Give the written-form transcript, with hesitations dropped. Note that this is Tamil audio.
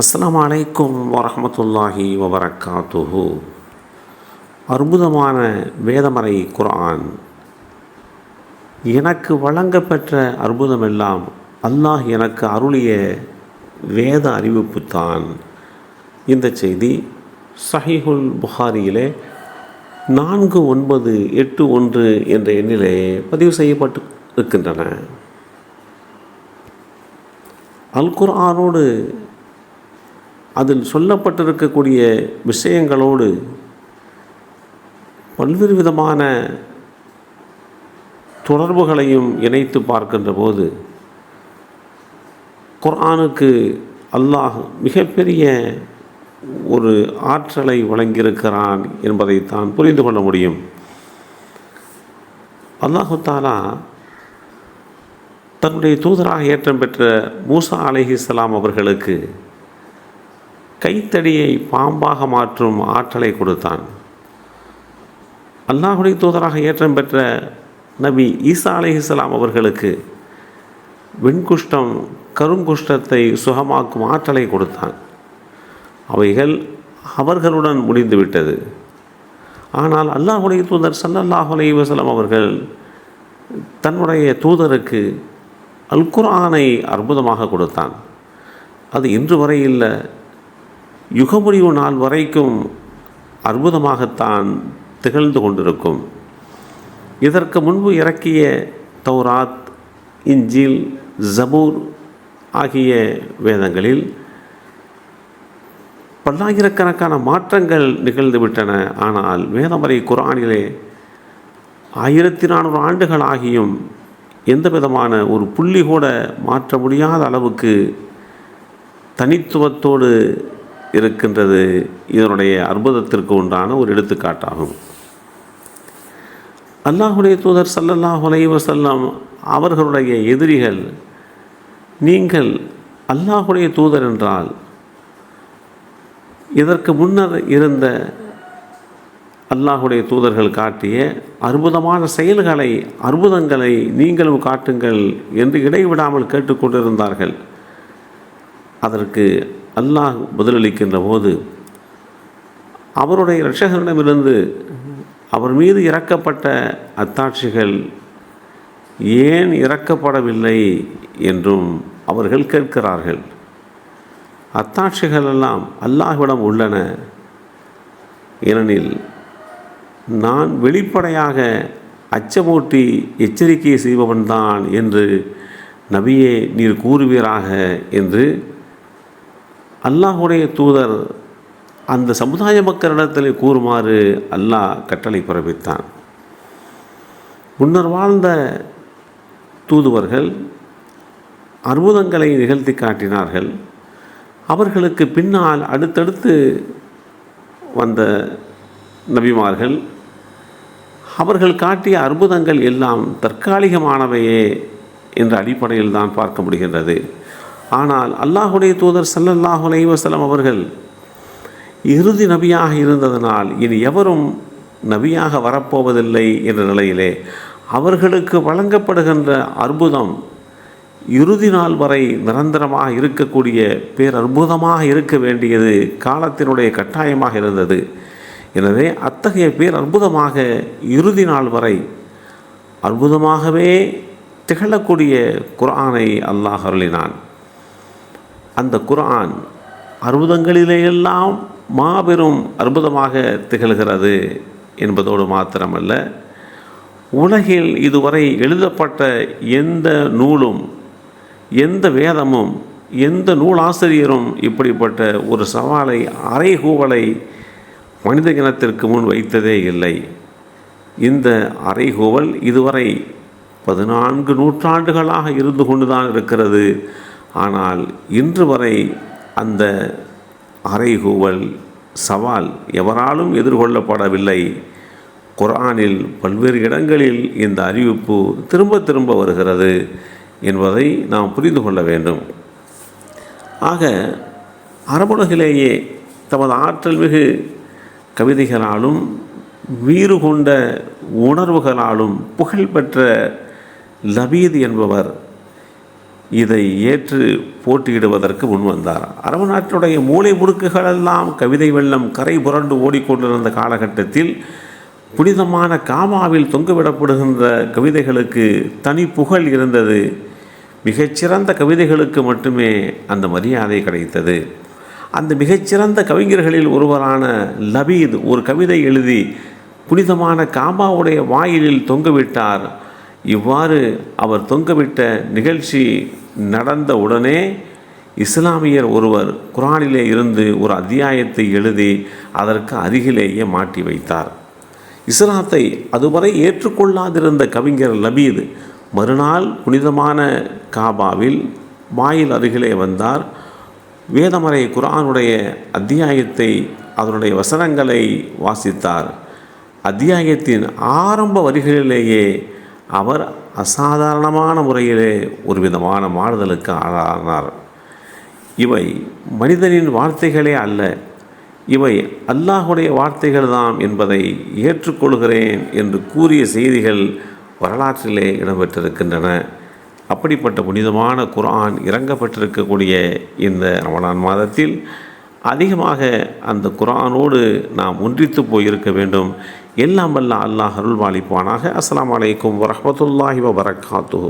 அஸ்ஸலாமு அலைக்கும் வரஹ்மத்துல்லாஹி வபரகாத்துஹு. அற்புதமான வேதமறை குர்ஆன். எனக்கு வழங்கப்பெற்ற அற்புதமெல்லாம் அல்லாஹ் எனக்கு அருளிய வேத அறிவிப்புத்தான். இந்த செய்தி சஹீஹுல் புகாரியிலே 4981 என்ற எண்ணிலே பதிவு செய்யப்பட்டு இருக்கின்றன. அல் குர்ஆனோடு அதில் சொல்லப்பட்டிருக்கக்கூடிய விஷயங்களோடு பல்வேறு விதமான தொடர்புகளையும் இணைத்து பார்க்கின்ற போது குர்ஆனுக்கு அல்லாஹ் மிகப்பெரிய ஒரு ஆற்றலை வழங்கியிருக்கிறான் என்பதைத்தான் புரிந்து கொள்ள முடியும். அல்லாஹு தஆலா தன்னுடைய தூதராக ஏற்றம் பெற்ற மூசா அலைஹிஸ்ஸலாம் அவர்களுக்கு கைத்தடியை பாம்பாக மாற்றும் ஆற்றலை கொடுத்தான். அல்லாஹுடைய தூதராக ஏற்றம் பெற்ற நபி ஈசா அலைஹிஸ்ஸலாம் அவர்களுக்கு வெண்குஷ்டம் கருங்குஷ்டத்தை சுகமாக்கும் ஆற்றலை கொடுத்தான். அவைகள் அவர்களுடன் முடிந்துவிட்டது. ஆனால் அல்லாஹுடைய தூதர் ஸல்லல்லாஹு அலைஹி வஸல்லம் அவர்கள் தன்னுடைய தூதருக்கு அல் குர்ஆனை அற்புதமாக கொடுத்தான். அது இன்று வரை இல்லை, யுகமுடிவு நாள் வரைக்கும் அற்புதமாகத்தான் திகழ்ந்து கொண்டிருக்கும். இதற்கு முன்பு இறக்கிய தௌராத், இன்ஜீல், ஜபூர் ஆகிய வேதங்களில் பல்லாயிரக்கணக்கான மாற்றங்கள் நிகழ்ந்துவிட்டன. ஆனால் வேதமறை குர்ஆனிலே 1400 ஆண்டுகள் ஆகியும் எந்த விதமான ஒரு புள்ளி கூட மாற்ற முடியாத அளவுக்கு தனித்துவத்தோடு இருக்கின்றது. இதனுடைய அற்புதத்திற்கு உண்டான ஒரு எடுத்துக்காட்டாகும். அல்லாஹுடைய தூதர் ஸல்லல்லாஹு அலைஹி வஸல்லம் அவர்களுடைய எதிரிகள், நீங்கள் அல்லாஹுடைய தூதர் என்றால் இதற்கு முன்னர் இருந்த அல்லாஹுடைய தூதர்கள் காட்டிய அற்புதமான செயல்களை, அற்புதங்களை நீங்களும் காட்டுங்கள் என்று இடைவிடாமல் கேட்டுக்கொண்டிருந்தார்கள். அதற்கு அல்லாஹ் பதிலளிக்கின்ற போது அவருடைய இரட்சகரிடமிருந்து அவர் மீது இறக்கப்பட்ட அத்தாட்சிகள் ஏன் இறக்கப்படவில்லை என்றும் அவர்கள் கேட்கிறார்கள். அத்தாட்சிகள் எல்லாம் அல்லாஹ்விடம் உள்ளன, ஏனெனில் நான் வெளிப்படையாக அச்சமூட்டி எச்சரிக்கை செய்பவன்தான் என்று நபியே நீர் கூறுவீராக என்று அல்லாஹுடைய தூதர் அந்த சமுதாய மக்களிடத்தில் கூறுமாறு அல்லாஹ் கட்டளை பிறப்பித்தான். முன்னர் வாழ்ந்த தூதுவர்கள் அற்புதங்களை நிகழ்த்தி காட்டினார்கள். அவர்களுக்கு பின்னால் அடுத்தடுத்து வந்த நபிமார்கள் அவர்கள் காட்டிய அற்புதங்கள் எல்லாம் தற்காலிகமானவையே என்ற அடிப்படையில் தான் பார்க்க முடிகின்றது. ஆனால் அல்லாஹுடைய தூதர் ஸல்லல்லாஹு அலைஹி வஸல்லம் அவர்கள் இறுதி நபியாக இருந்ததனால் இனி எவரும் நபியாக வரப்போவதில்லை என்ற நிலையிலே அவர்களுக்கு வழங்கப்படுகின்ற அற்புதம் இறுதி நாள் வரை நிரந்தரமாக இருக்கக்கூடிய பேரற்புதமாக இருக்க வேண்டியது காலத்தினுடைய கட்டாயமாக இருந்தது. எனவே அத்தகைய பேரற்புதமாக இறுதி நாள் வரை அற்புதமாகவே திகழக்கூடிய குர்ஆனை அல்லாஹ் அருளினான். அந்த குர்ஆன் அற்புதங்களிலேயெல்லாம் மாபெரும் அற்புதமாக திகழ்கிறது என்பதோடு மாத்திரமல்ல, உலகில் இதுவரை எழுதப்பட்ட எந்த நூலும், எந்த வேதமும், எந்த நூலாசிரியரும் இப்படிப்பட்ட ஒரு சவாலை, அறைகூவலை மனித இனத்திற்கு முன் வைத்ததே இல்லை. இந்த அறைகூவல் இதுவரை 14 நூற்றாண்டுகளாக இருந்து கொண்டுதான் இருக்கிறது. ஆனால் இன்று வரை அந்த அறைகூவல், சவால் எவராலும் எதிர்கொள்ளப்படவில்லை. குர்ஆனில் பல்வேறு இடங்களில் இந்த அறிவிப்பு திரும்ப திரும்ப வருகிறது என்பதை நாம் புரிந்து கொள்ள வேண்டும். ஆக அரபுலகிலேயே தமது ஆற்றல் மிகு கவிதைகளாலும் வீறு கொண்ட உணர்வுகளாலும் புகழ்பெற்ற லபீத் என்பவர் இதை ஏற்று போட்டியிடுவதற்கு முன்வந்தார். அரபு நாட்டினுடைய மூலை முடுக்குகளெல்லாம் கவிதை வெள்ளம் கரை புரண்டு ஓடிக்கொண்டிருந்த காலகட்டத்தில் புனிதமான காபாவில் தொங்கவிடப்படுகின்ற கவிதைகளுக்கு தனி புகழ் இருந்தது. மிகச்சிறந்த கவிதைகளுக்கு மட்டுமே அந்த மரியாதை கிடைத்தது. அந்த மிகச்சிறந்த கவிஞர்களில் ஒருவரான லபீத் ஒரு கவிதை எழுதி புனிதமான காபாவுடைய வாயிலில் தொங்கவிட்டார். இவ்வாறு அவர் தொங்கவிட்ட நிகழ்ச்சி நடந்த உடனே இஸ்லாமியர் ஒருவர் குர்ஆனிலே இருந்து ஒரு அத்தியாயத்தை எழுதி அதற்கு அருகிலேயே மாட்டி வைத்தார். இஸ்லாத்தை அதுவரை ஏற்றுக்கொள்ளாதிருந்த கவிஞர் லபீத் மறுநாள் புனிதமான காபாவில் வாயில் அருகிலே வந்தார். வேதமறை குர்ஆனுடைய அத்தியாயத்தை அதனுடைய வசனங்களை வாசித்தார். அத்தியாயத்தின் ஆரம்ப வரிகளிலேயே அவர் அசாதாரணமான முறையிலே ஒரு விதமான மாறுதலுக்கு ஆளானார். இவை மனிதனின் வார்த்தைகளே அல்ல, இவை அல்லாஹுடைய வார்த்தைகள் தான் என்பதை ஏற்றுக்கொள்கிறேன் என்று கூறிய செய்திகள் வரலாற்றிலே இடம்பெற்றிருக்கின்றன. அப்படிப்பட்ட புனிதமான குர்ஆன் இறங்கப்பட்டிருக்கக்கூடிய இந்த ரமலான் மாதத்தில் அதிகமாக அந்த குர்ஆனோடு நாம் ஒன்றித்து போயிருக்க வேண்டும். எல்லாம் வல்ல அல்லாஹ் அருள்வாளிப்பானாக. அஸ்ஸலாமு அலைக்கும் வரஹ்மத்துல்லாஹி வபரகாத்துஹு.